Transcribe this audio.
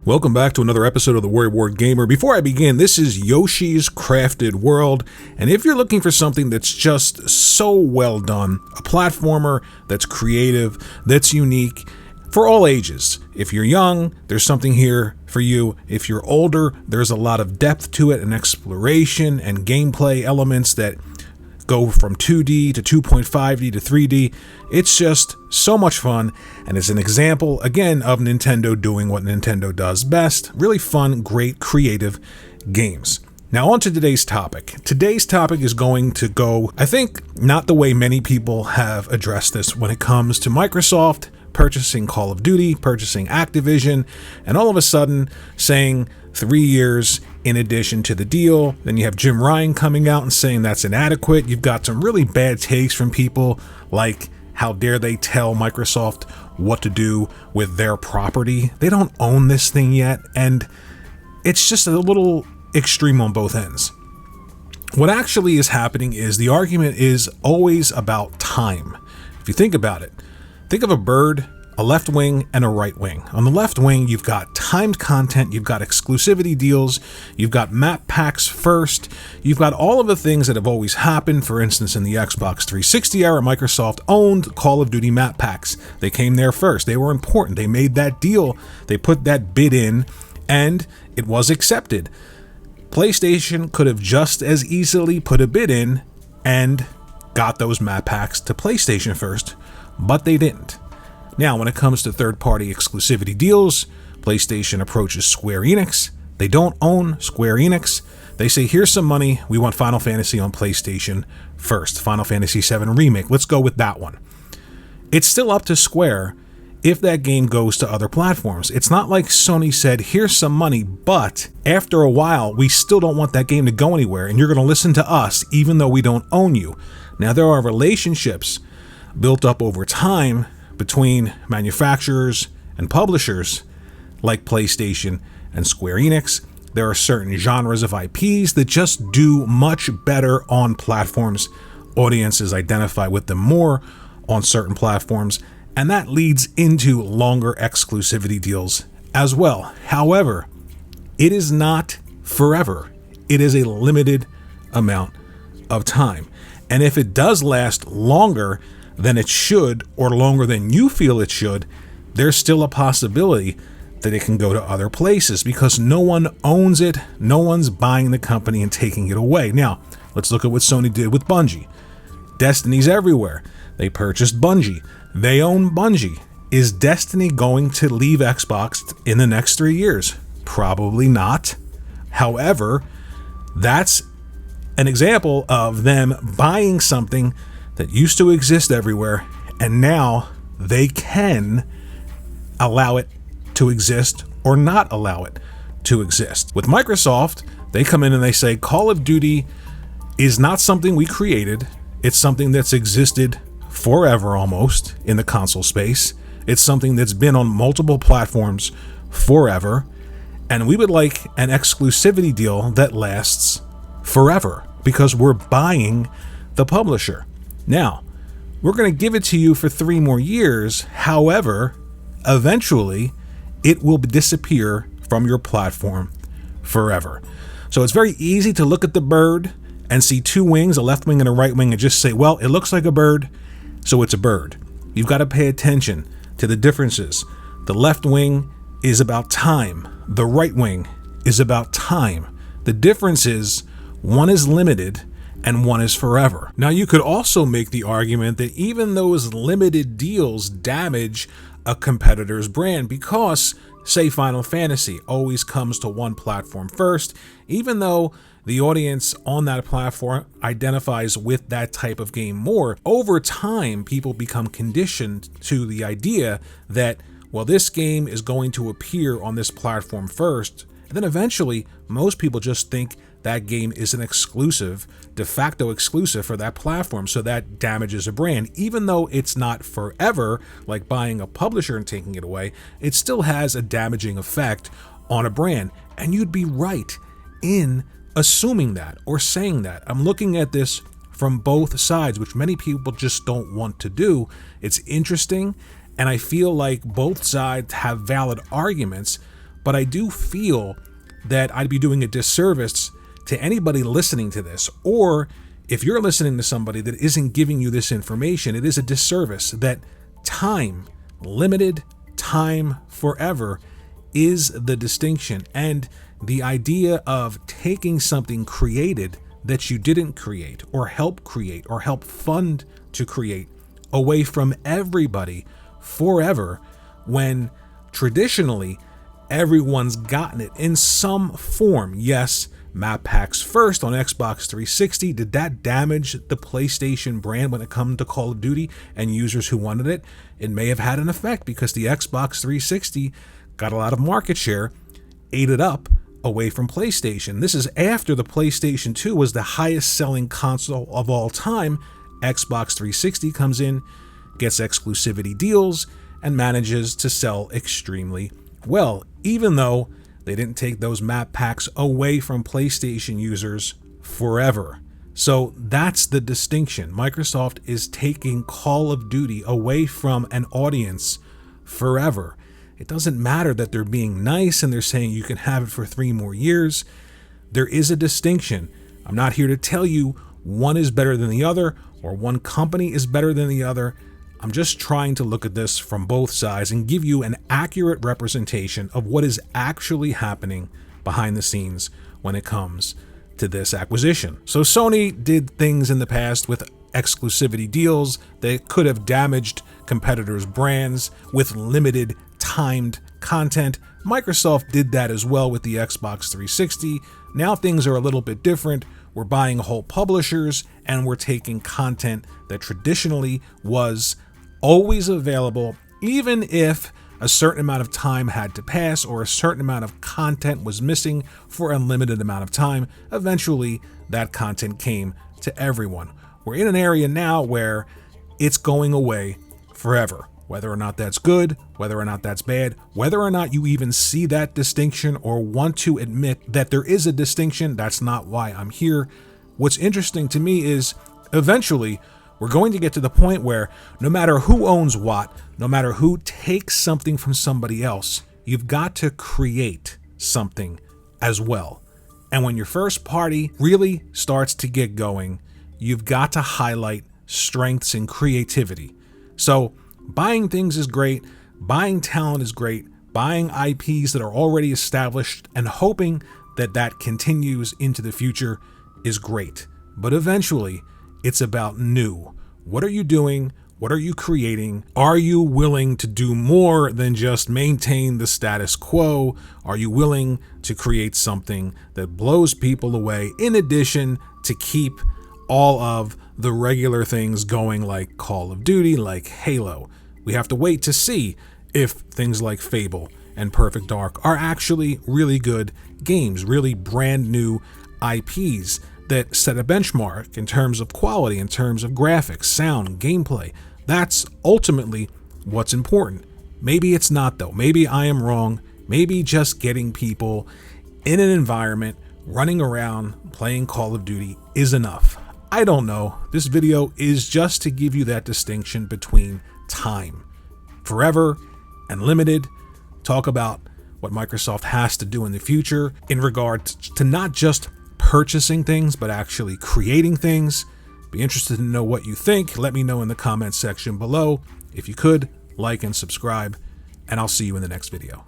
Welcome back to another episode of TheWorryWartGamer. Before I begin, this is Yoshi's Crafted World, and if you're looking for something that's just so well done, a platformer that's creative, that's unique, for all ages. If you're young, there's something here for you. If you're older, there's a lot of depth to it and exploration and gameplay elements that go from 2D to 2.5D to 3D. It's just so much fun, and it's an example, again, of Nintendo doing what Nintendo does best. Really fun, great, creative games. Now on to today's topic. Today's topic is going to go, I think, not the way many people have addressed this when it comes to Microsoft purchasing Call of Duty, purchasing Activision, and all of a sudden saying 3 years in addition to the deal. Then you have Jim Ryan coming out and saying that's inadequate. You've got some really bad takes from people like, how dare they tell Microsoft what to do with their property? They don't own this thing yet, and it's just a little extreme on both ends. What actually is happening is the argument is always about time. If you think about it, think of a bird, a left wing, and a right wing. On the left wing, you've got timed content, you've got exclusivity deals, you've got map packs first, you've got all of the things that have always happened. For instance, in the Xbox 360 era, Microsoft owned Call of Duty map packs. They came there first. They were important. They made that deal. They put that bid in, and it was accepted. PlayStation could have just as easily put a bid in and got those map packs to PlayStation first, but they didn't. Now, when it comes to third-party exclusivity deals, PlayStation approaches Square Enix. They don't own Square Enix. They say, here's some money. We want Final Fantasy on PlayStation first. Final Fantasy VII Remake. Let's go with that one. It's still up to Square if that game goes to other platforms. It's not like Sony said, here's some money, but after a while, we still don't want that game to go anywhere, and you're going to listen to us even though we don't own you. Now, there are relationships built up over time between manufacturers and publishers like PlayStation and Square Enix. There are certain genres of IPs that just do much better on platforms. Audiences identify with them more on certain platforms, and that leads into longer exclusivity deals as well. However, it is not forever. It is a limited amount of time. And if it does last longer than it should, or longer than you feel it should, there's still a possibility that it can go to other places because no one owns it. No one's buying the company and taking it away. Now, let's look at what Sony did with Bungie. Destiny's everywhere. They purchased Bungie. They own Bungie. Is Destiny going to leave Xbox in the next 3 years? Probably not. However, that's an example of them buying something that used to exist everywhere, and now they can allow it to exist or not allow it to exist. With Microsoft, they come in and they say, Call of Duty is not something we created. It's something that's existed forever almost in the console space. It's something that's been on multiple platforms forever, and we would like an exclusivity deal that lasts forever because we're buying the publisher. Now, we're going to give it to you for 3 more years. However, eventually, it will disappear from your platform forever. So it's very easy to look at the bird and see 2 wings, a left wing and a right wing, and just say, well, it looks like a bird, so it's a bird. You've got to pay attention to the differences. The left wing is about time. The right wing is about time. The difference is one is limited and one is forever. Now, you could also make the argument that even those limited deals damage a competitor's brand because, say, Final Fantasy always comes to one platform first, even though the audience on that platform identifies with that type of game more. Over time, people become conditioned to the idea that, well, this game is going to appear on this platform first, and then eventually, most people just think that game is an exclusive, de facto exclusive for that platform, so that damages a brand. Even though it's not forever, like buying a publisher and taking it away, it still has a damaging effect on a brand. And you'd be right in assuming that or saying that. I'm looking at this from both sides, which many people just don't want to do. It's interesting, and I feel like both sides have valid arguments, but I do feel that I'd be doing a disservice to anybody listening to this, or if you're listening to somebody that isn't giving you this information, it is a disservice that time, limited time forever, is the distinction. And the idea of taking something created that you didn't create or help fund to create away from everybody forever, when traditionally everyone's gotten it in some form. Yes, map packs first on Xbox 360. Did that damage the PlayStation brand when it comes to Call of Duty and users who wanted it? It may have had an effect because the Xbox 360 got a lot of market share, ate it up away from PlayStation. This is after the PlayStation 2 was the highest selling console of all time. Xbox 360 comes in, gets exclusivity deals, and manages to sell extremely well, even though they didn't take those map packs away from PlayStation users forever. So that's the distinction. Microsoft is taking Call of Duty away from an audience forever. It doesn't matter that they're being nice and they're saying you can have it for 3 more years. There is a distinction. I'm not here to tell you one is better than the other or one company is better than the other. I'm just trying to look at this from both sides and give you an accurate representation of what is actually happening behind the scenes when it comes to this acquisition. So Sony did things in the past with exclusivity deals that could have damaged competitors' brands with limited timed content. Microsoft did that as well with the Xbox 360. Now things are a little bit different. We're buying whole publishers and we're taking content that traditionally was always available, even if a certain amount of time had to pass or a certain amount of content was missing for a limited amount of time. Eventually, that content came to everyone. We're in an area now where it's going away forever. Whether or not that's good, whether or not that's bad, whether or not you even see that distinction or want to admit that there is a distinction, that's not why I'm here. What's interesting to me is eventually we're going to get to the point where no matter who owns what, no matter who takes something from somebody else, you've got to create something as well. And when your first party really starts to get going, you've got to highlight strengths and creativity. So buying things is great, buying talent is great, buying IPs that are already established and hoping that that continues into the future is great. But eventually, it's about new. What are you doing? What are you creating? Are you willing to do more than just maintain the status quo? Are you willing to create something that blows people away in addition to keep all of the regular things going like Call of Duty, like Halo? We have to wait to see if things like Fable and Perfect Dark are actually really good games, really brand new IPs that set a benchmark in terms of quality, in terms of graphics, sound, gameplay. That's ultimately what's important. Maybe it's not though. Maybe I am wrong. Maybe just getting people in an environment, running around, playing Call of Duty is enough. I don't know. This video is just to give you that distinction between time, forever, and limited. Talk about what Microsoft has to do in the future in regard to not just purchasing things, but actually creating things. Be interested to know what you think. Let me know in the comments section below. If you could, like and subscribe, and I'll see you in the next video.